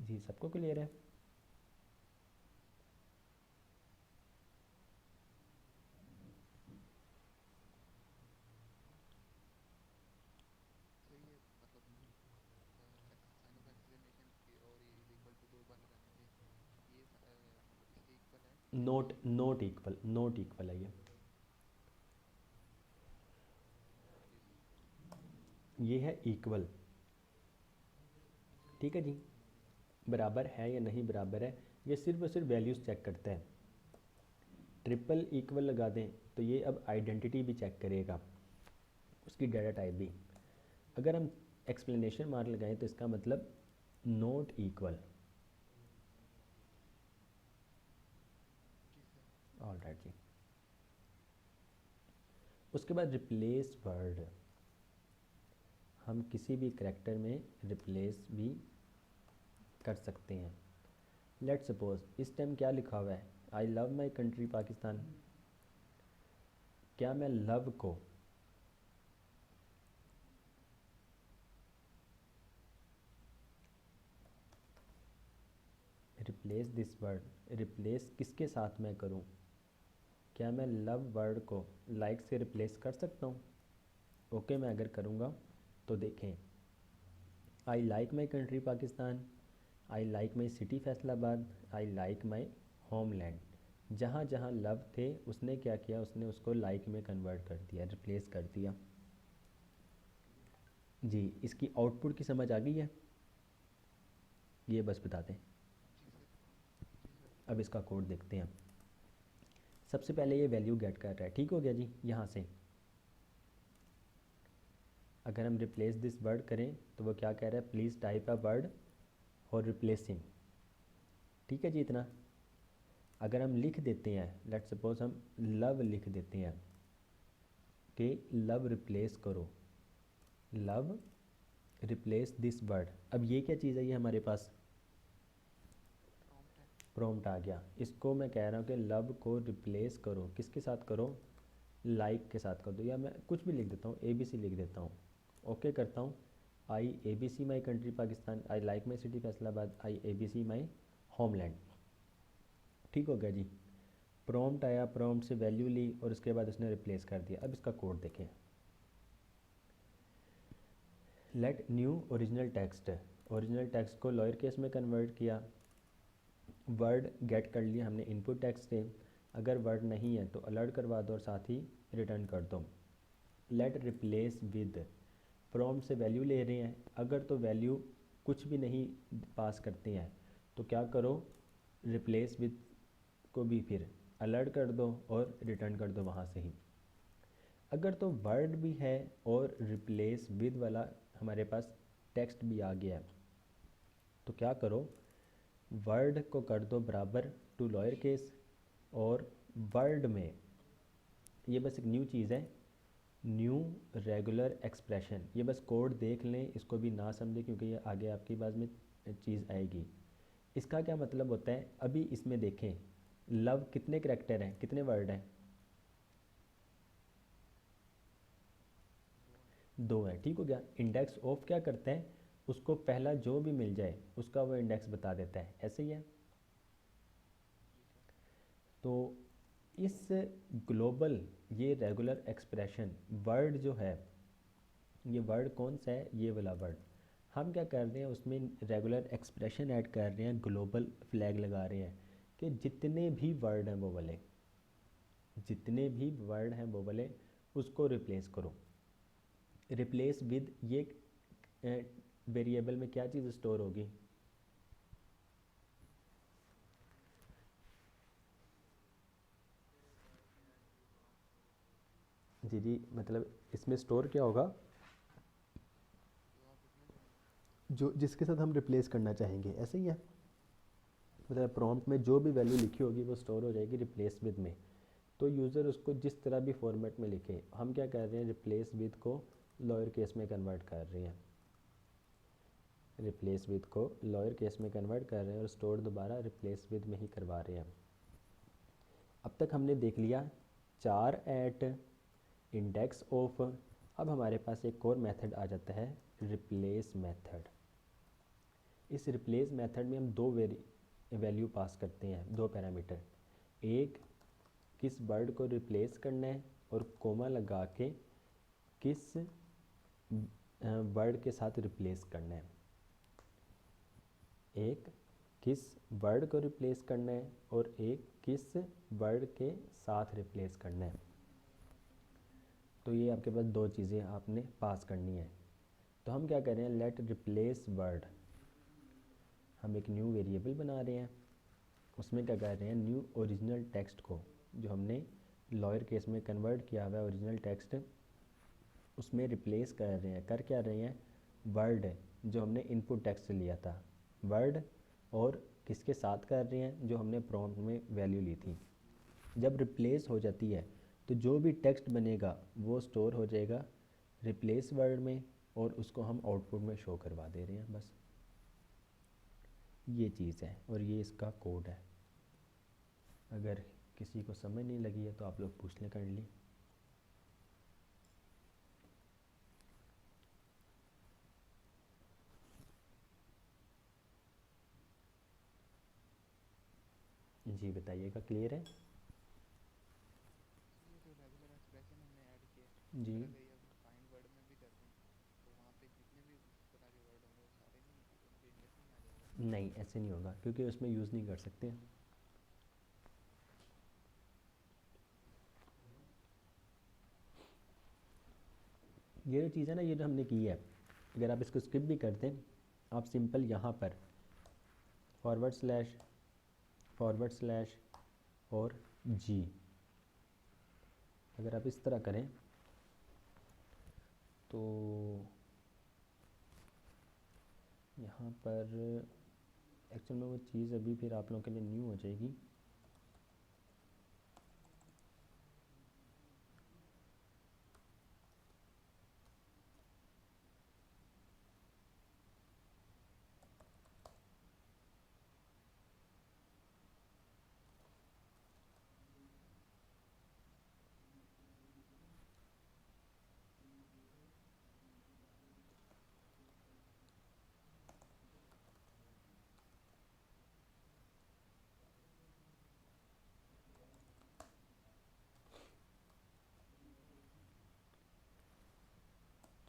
जी, सबको क्लियर है? सर ये मतलब साइन ऑफ एक्सक्लेमेशन की और ये इज इक्वल टू 2 बार लगाने से ये मतलब इसके इक्वल है या नोट नहीं? नोट इक्वल, नोट इक्वल है जी सर। ये है इक्वल। ठीक है जी, बराबर है या नहीं बराबर है, ये सिर्फ और सिर्फ वैल्यूज़ चेक करता है। ट्रिपल इक्वल लगा दें तो ये अब आइडेंटिटी भी चेक करेगा, उसकी डाटा टाइप भी। अगर हम एक्सप्लेनेशन मार्क लगाएं तो इसका मतलब नोट इक्वल। जी सर। ऑल राइट जी। उसके बाद रिप्लेस वर्ड, हम किसी भी करेक्टर में रिप्लेस भी कर सकते हैं। लेट सपोज इस टाइम क्या लिखा हुआ है, I love my country Pakistan. क्या मैं लव को रिप्लेस दिस वर्ड, रिप्लेस किसके साथ मैं करूं? क्या मैं लव वर्ड को लाइक से रिप्लेस कर सकता हूं? ओके, मैं अगर करूंगा तो देखें, आई like my country Pakistan, I like my city Faisalabad, I like my homeland. जहाँ जहाँ लव थे उसने क्या किया, उसने उसको लाइक में कन्वर्ट कर दिया, रिप्लेस कर दिया। जी, इसकी आउटपुट की समझ आ गई है? ये बस बता दें। जी सर। जी सर। अब इसका कोड देखते हैं। सबसे पहले ये वैल्यू गेट कर रहा है, ठीक हो गया जी। यहाँ से अगर हम रिप्लेस दिस वर्ड करें तो वो क्या कह रहा है, प्लीज़ टाइप अ वर्ड और रिप्लेसिंग। ठीक है जी, इतना। अगर हम लिख देते हैं, लेट सपोज हम लव लिख देते हैं कि लव रिप्लेस करो, लव रिप्लेस दिस वर्ड। अब ये क्या चीज़ है, ये हमारे पास प्रॉम्प्ट है। प्रॉम्प्ट आ गया। इसको मैं कह रहा हूँ कि लव को रिप्लेस करो, किसके साथ करो? लाइक के साथ कर दो, या मैं कुछ भी लिख देता हूँ, ए बी सी लिख देता हूँ। ओके करता हूँ, I A B C my country Pakistan, I like my city Faisalabad, I A B C my homeland. ठीक हो गया जी। प्रॉम्प्ट आया, प्रॉम्प्ट से वैल्यू ली और उसके बाद उसने रिप्लेस कर दिया। अब इसका कोड देखें। Let new original text, original text को लोअर केस में कन्वर्ट किया। वर्ड गेट कर लिया हमने इनपुट टेक्स्ट से। अगर वर्ड नहीं है तो अलर्ट करवा दो और साथ ही रिटर्न कर दो। लेट रिप्लेस विद, प्रॉम्प्ट से वैल्यू ले रहे हैं, अगर तो वैल्यू कुछ भी नहीं पास करते हैं तो क्या करो, रिप्लेस विद को भी फिर अलर्ट कर दो और रिटर्न कर दो वहाँ से ही। अगर तो वर्ड भी है और रिप्लेस विद वाला हमारे पास टेक्स्ट भी आ गया है तो क्या करो, वर्ड को कर दो बराबर टू लोअर केस, और वर्ड में ये बस एक न्यू चीज़ है, न्यू रेगुलर एक्सप्रेशन। ये बस कोड देख लें, इसको भी ना समझें क्योंकि ये आगे आपकी बात में चीज़ आएगी। इसका क्या मतलब होता है, अभी इसमें देखें लव कितने करैक्टर हैं, कितने वर्ड हैं, 2 हैं। 2 हैं, ठीक हो गया। इंडेक्स ऑफ क्या करते हैं, उसको पहला जो भी मिल जाए उसका वो इंडेक्स बता देता है, ऐसे ही है। जी सर। तो इस ग्लोबल ये रेगुलर एक्सप्रेशन वर्ड जो है, ये वर्ड कौन सा है, ये वाला वर्ड, हम क्या कर रहे हैं उसमें रेगुलर एक्सप्रेशन ऐड कर रहे हैं, ग्लोबल फ्लैग लगा रहे हैं कि जितने भी वर्ड हैं वो वाले, जितने भी वर्ड हैं वो वाले उसको रिप्लेस करो। रिप्लेस विद ये वेरिएबल में क्या चीज़ स्टोर होगी, जी जी, मतलब इसमें स्टोर क्या होगा, जो आप इसमें करेंगे। जो जिसके साथ हम रिप्लेस करना चाहेंगे, ऐसे ही है। मतलब प्रॉम्प्ट में जो भी वैल्यू लिखी होगी वो स्टोर हो जाएगी रिप्लेस विद में। तो यूज़र उसको जिस तरह भी फॉर्मेट में लिखे, हम क्या कर रहे हैं, रिप्लेस विद को लोअर केस में कन्वर्ट कर रहे हैं, रिप्लेस विद को लोअर केस में कन्वर्ट कर रहे हैं और स्टोर दोबारा रिप्लेस विद में ही करवा रहे हैं। अब तक हमने देख लिया 4 एट इंडेक्स ऑफ। अब हमारे पास एक और मेथड आ जाता है रिप्लेस मेथड। इस रिप्लेस मेथड में हम 2 वैल्यू पास करते हैं, 2 पैरामीटर, एक किस वर्ड को रिप्लेस करना है और कोमा लगा के किस वर्ड के साथ रिप्लेस करना है, एक किस वर्ड को रिप्लेस करना है और एक किस वर्ड के साथ रिप्लेस करना है। तो ये आपके पास 2 चीज़ें आपने पास करनी है। तो हम क्या कर रहे हैं, लेट रिप्लेस वर्ड, हम एक न्यू वेरिएबल बना रहे हैं, उसमें क्या कर रहे हैं, न्यू ओरिजिनल टेक्स्ट को जो हमने लॉयर केस में कन्वर्ट किया हुआ है ओरिजिनल टेक्स्ट, उसमें रिप्लेस कर रहे हैं, कर क्या रहे हैं, वर्ड जो हमने इनपुट टेक्स्ट से लिया था, वर्ड और किसके साथ कर रहे हैं, जो हमने प्रॉम्प्ट में वैल्यू ली थी। जब रिप्लेस हो जाती है तो जो भी टेक्स्ट बनेगा वो स्टोर हो जाएगा रिप्लेस वर्ड में और उसको हम आउटपुट में शो करवा दे रहे हैं, बस ये चीज़ है और ये इसका कोड है। अगर किसी को समझ नहीं लगी है तो आप लोग पूछ लें काइंडली। जी बताइएगा, क्लियर है। सर ये जो रेगुलर एक्सप्रेशन हमने ऐड किया है, जी अगर ये हम फाइंड वर्ड में भी करते हैं तो वहाँ पे जितने भी उस तरह के वर्ड होंगे वो सारे नहीं, उनके इंडेक्स नहीं आ जाएगा। नहीं, ऐसे नहीं होगा क्योंकि उसमें यूज़ नहीं कर सकते। ये जो चीज़ है ना, ये जो हमने की है, अगर आप इसको स्किप भी करते हैं, आप सिंपल यहाँ पर फॉरवर्ड स्लैश और जी, अगर आप इस तरह करें तो यहाँ पर एक्चुअल में वो चीज़ अभी फिर आप लोगों के लिए न्यू हो जाएगी।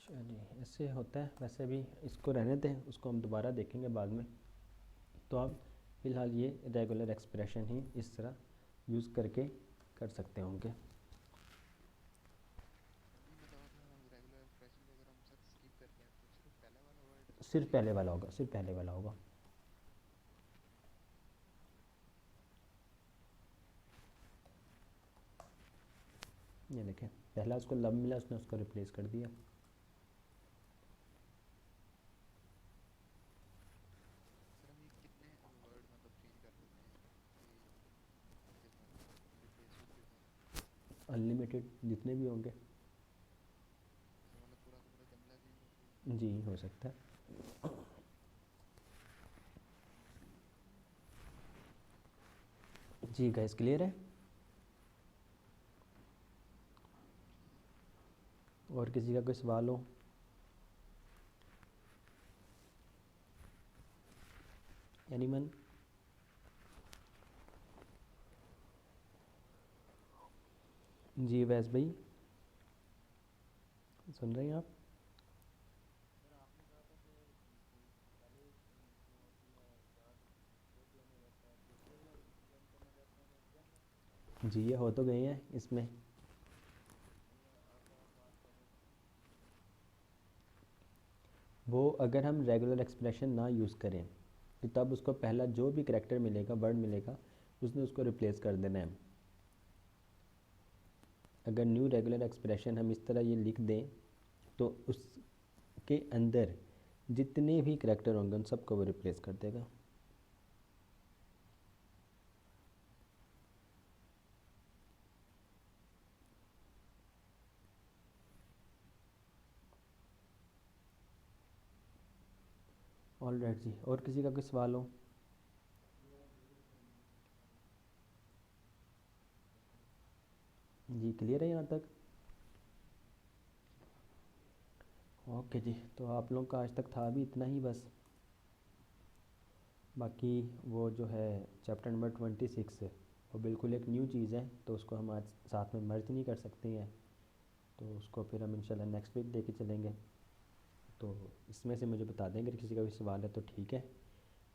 चलिए, ऐसे होता है, वैसे भी इसको रहने दें, उसको हम दोबारा देखेंगे बाद में। तो आप फ़िलहाल ये रेगुलर एक्सप्रेशन ही इस तरह यूज़ करके कर सकते होंगे। जी मतलब आप सिर्फ पहले वाला होगा, सिर्फ पहले वाला होगा। ये देखें, पहला उसको लब मिला, उसने उसको रिप्लेस कर दिया। सर हम ये कितने वर्ड मतलब चेंज कर सकते हैं इसके साथ, रिप्लेसमेंट के साथ? अनलिमिटेड जितने भी होंगे। अच्छा, मतलब पूरा का पूरा जुमला चेंज हो सकता है? जी हो सकता है। जी गैस क्लियर है? जी। और किसी का कोई सवाल हो? एनीवन? जी वैस भाई, सुन रहे हैं आप? सर आपने कहा था कि कोई पहले जो होती है चार्ज वो चेंज हो जाता है, दूसरे वाला चेंज करना चाहते हैं तो हो जाएंगे? जी ये हो तो गए हैं इसमें। नहीं आप बात कर रहे थे। वो अगर हम रेगुलर एक्सप्रेशन ना यूज़ करें तो तब उसको पहला जो भी करैक्टर मिलेगा, वर्ड मिलेगा, उसने उसको रिप्लेस कर देना है। अगर न्यू रेगुलर एक्सप्रेशन हम इस तरह ये लिख दें तो उसके अंदर जितने भी करैक्टर होंगे उन सबको वो रिप्लेस कर देगा। ऑल राइट जी, और किसी का कोई सवाल हो? जी क्लियर है यहाँ तक? ओके जी, तो आप लोगों का आज तक था भी इतना ही बस। बाकी वो जो है चैप्टर नंबर 26 वो बिल्कुल एक न्यू चीज़ है, तो उसको हम आज साथ में मर्ज नहीं कर सकते हैं, तो उसको फिर हम इंशाल्लाह नेक्स्ट वीक लेके चलेंगे। तो इसमें से मुझे बता दें अगर किसी का भी सवाल है तो ठीक है,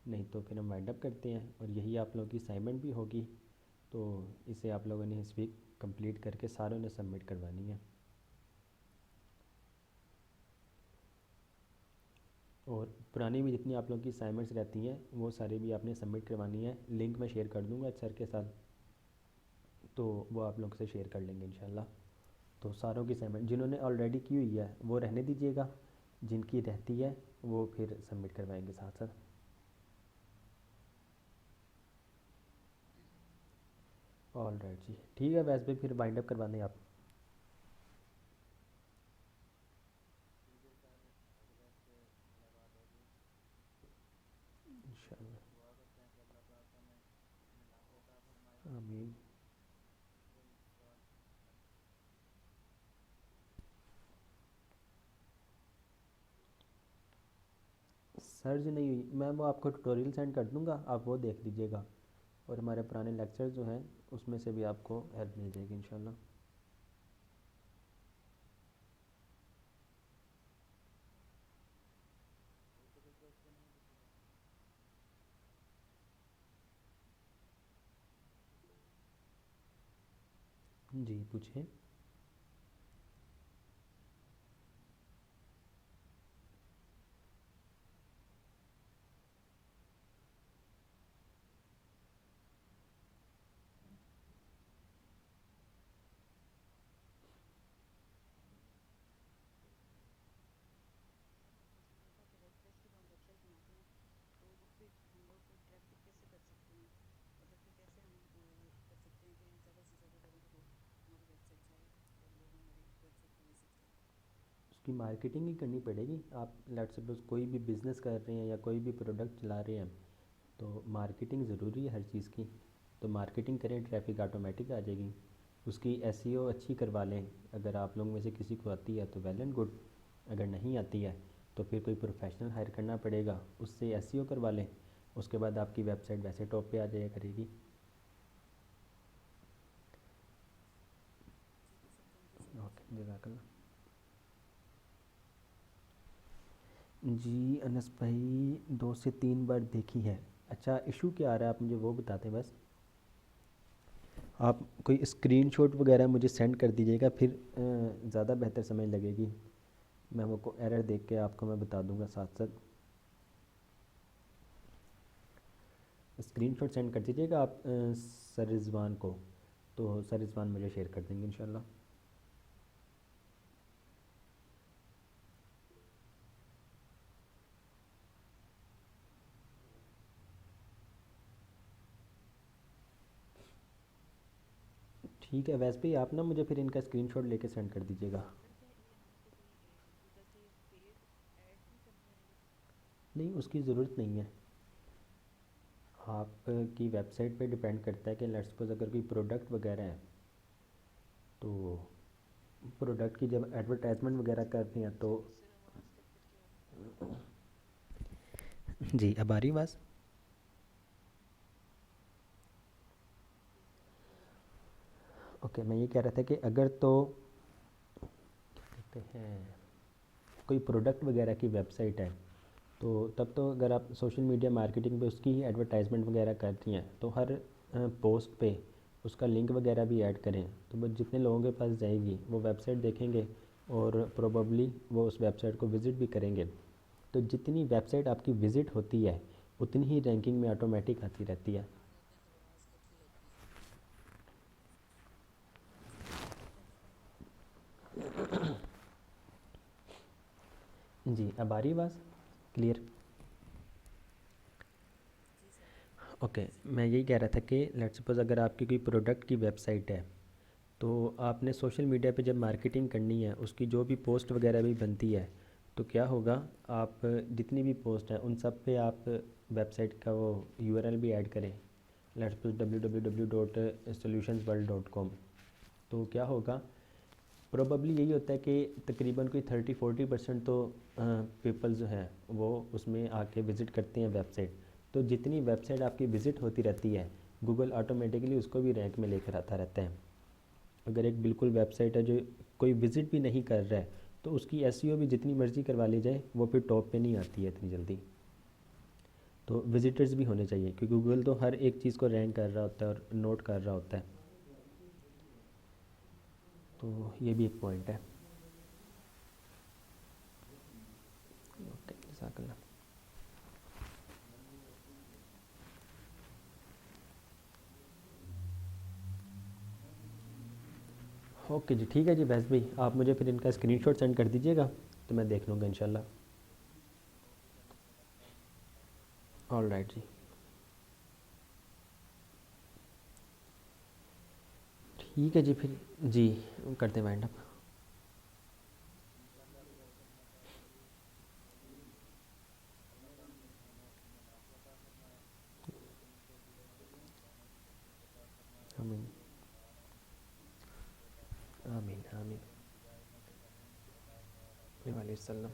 नहीं तो फिर हम वाइंड अप करते हैं। और यही आप लोगों की असाइनमेंट भी होगी, तो इसे आप लोगों ने इस वीक कंप्लीट करके सारों ने सबमिट करवानी है। और पुरानी भी जितनी आप लोगों की असाइनमेंट्स रहती हैं वो सारी भी आपने सबमिट करवानी है। लिंक मैं शेयर कर दूँगा सर के साथ, तो वो आप लोग से शेयर कर लेंगे इंशाल्लाह। तो सारों की असाइनमेंट जिन्होंने ऑलरेडी की हुई है वो रहने दीजिएगा, जिनकी रहती है वो फिर सबमिट करवाएंगे साथ साथ। जी सर। ऑल राइट जी, ठीक है वैसे भी फिर वाइंड अप करवा दें आप। ठीक है सर, अगले हफ्ते मुलाकात होगी। इंशाल्लाह। दुआ करते हैं कि अल्लाह पाक हमें अपने नाते अता फरमाए। आमीन। कोई सवाल? सर्च नहीं हुई, मैं वो आपको ट्यूटोरियल सेंड कर दूंगा, आप वो देख लीजिएगा। और हमारे पुराने लेक्चर जो हैं उसमें से भी आपको हेल्प मिल जाएगी इंशाल्लाह। और तो कोई क्वेश्चन है किसी का? जी पूछिए। आपने कहा कि वर्डप्रेस की जो हम वेबसाइट बनाते हैं तो उस पे हम लोग ट्रैफिक कैसे कर सकते हैं, मतलब कि कैसे हम कर सकते हैं कि ज़्यादा से ज़्यादा लोगों को हमारी वेबसाइट जाए और लोग हमारी वेबसाइट को विजिट करें। उसकी मार्केटिंग ही करनी पड़ेगी। आप लेट सपोज कोई भी बिज़नेस कर रहे हैं या कोई भी प्रोडक्ट चला रहे हैं तो मार्केटिंग ज़रूरी है हर चीज़ की। तो मार्केटिंग करें, ट्रैफिक ऑटोमेटिक आ जाएगी। उसकी एसईओ अच्छी करवा लें, अगर आप लोगों में से किसी को आती है तो वेल एंड गुड, अगर नहीं आती है तो फिर कोई प्रोफेशनल हायर करना पड़ेगा, उससे एसईओ करवा लें। उसके बाद आपकी वेबसाइट वैसे टॉप पे आ जाया करेगी। ठीक है sir, thank you so much. Okay जज़ाकल्लाह। जी अनस भाई 2 से 3 बार देखी है। अच्छा इशू क्या आ रहा है आप मुझे वो बताते बस। आप कोई स्क्रीनशॉट वगैरह मुझे सेंड कर दीजिएगा, फिर ज़्यादा बेहतर समझ लगेगी। मैं वो को एरर देख के आपको मैं बता दूंगा साथ साथ। स्क्रीनशॉट सेंड कर दीजिएगा आप सर रिजवान को, तो सर रिजवान मुझे शेयर कर देंगे इंशाल्लाह। ठीक है, वैसे भी आप ना मुझे फिर इनका स्क्रीनशॉट लेके सेंड कर दीजिएगा। सर क्या ये हमें तो कोई यूज़र से पेड ऐड भी करने रहेंगे? नहीं, उसकी ज़रूरत नहीं है। आपकी वेबसाइट पे डिपेंड करता है कि लेट्स सपोज अगर कोई प्रोडक्ट वगैरह है, तो प्रोडक्ट की जब एडवर्टाइजमेंट वगैरह करते हैं तो सर आवाज़ कट के आ रही है। जी, अब आ रही आवाज़? जी सर अब क्लियर है। ओके, मैं ये कह रहा था कि अगर तो कहते हैं कोई प्रोडक्ट वगैरह की वेबसाइट है, तो तब तो अगर आप सोशल मीडिया मार्केटिंग पे उसकी एडवर्टाइजमेंट वगैरह करती हैं तो हर पोस्ट पे उसका लिंक वगैरह भी ऐड करें, तो बस जितने लोगों के पास जाएगी वो वेबसाइट देखेंगे और प्रोबेबली वो उस वेबसाइट को विज़िट भी करेंगे। तो जितनी वेबसाइट आपकी विज़िट होती है उतनी ही रैंकिंग में ऑटोमेटिक आती रहती है। आ जाते हैं तो आवाज़ कटने लगती है। जी, अब आ रही आवाज़ क्लियर? जी सर। ओके, मैं यही कह रहा था कि लेट्स सपोज़ अगर आपकी कोई प्रोडक्ट की वेबसाइट है, तो आपने सोशल मीडिया पे जब मार्केटिंग करनी है, उसकी जो भी पोस्ट वगैरह भी बनती है, तो क्या होगा, आप जितनी भी पोस्ट हैं उन सब पे आप वेबसाइट का वो यूआरएल भी ऐड करें, लेट्स सपोज www.solutionsworld.com। तो क्या होगा, प्रोबेबली यही होता है कि तकरीबन कोई 30-40% तो पीपल जो हैं वो उसमें आके विज़िट करते हैं वेबसाइट। तो जितनी वेबसाइट आपकी विज़िट होती रहती है, गूगल ऑटोमेटिकली उसको भी रैंक में लेकर आता रहता है। अगर एक बिल्कुल वेबसाइट है जो कोई विज़िट भी नहीं कर रहा है, तो उसकी एसईओ भी जितनी मर्ज़ी करवा ली जाए वो फिर टॉप पे नहीं आती है इतनी जल्दी। तो विजिटर्स भी होने चाहिए, क्योंकि गूगल तो हर एक चीज़ को रैंक कर रहा होता है और नोट कर रहा होता है। तो ये भी एक पॉइंट है। ओके, जज़ाकल्लाह। ओके जी, ठीक है जी वैस भाई, आप मुझे फिर इनका स्क्रीनशॉट सेंड कर दीजिएगा तो मैं देख लूँगा इंशाल्लाह। ऑल राइट जी, ठीक है जी, फिर जी करते हैं वाइंड अप। आमीन आमीन आमीन। अलैहि वसल्लम।